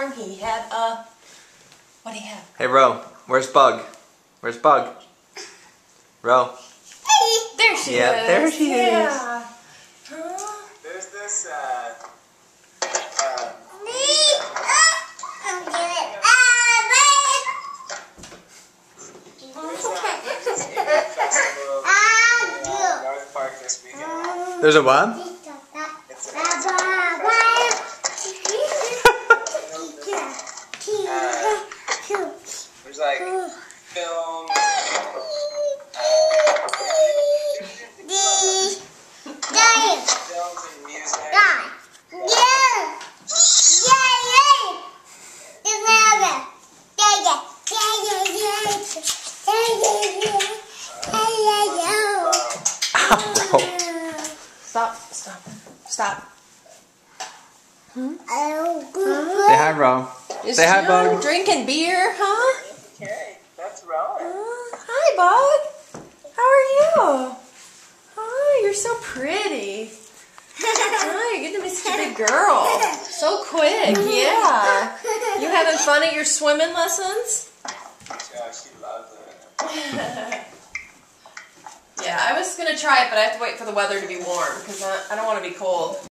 farm, he had a... What do you have? Hey, Ro, where's Bug? Where's Bug? Ro. There she is. Yeah, there she is. Yeah. There's this, North Park this weekend. There's a what? It's there's like films, films and music. Stop. Say hi, Ro. Is Say hi, June Bug. drinking beer, huh? Okay, that's Rowan. Hi, Bug. How are you? Oh, you're so pretty. Oh, you're getting to be such a big girl. So quick, yeah. You having fun at your swimming lessons? Yeah, she loves it. Yeah, I was going to try it, but I have to wait for the weather to be warm because I don't want to be cold.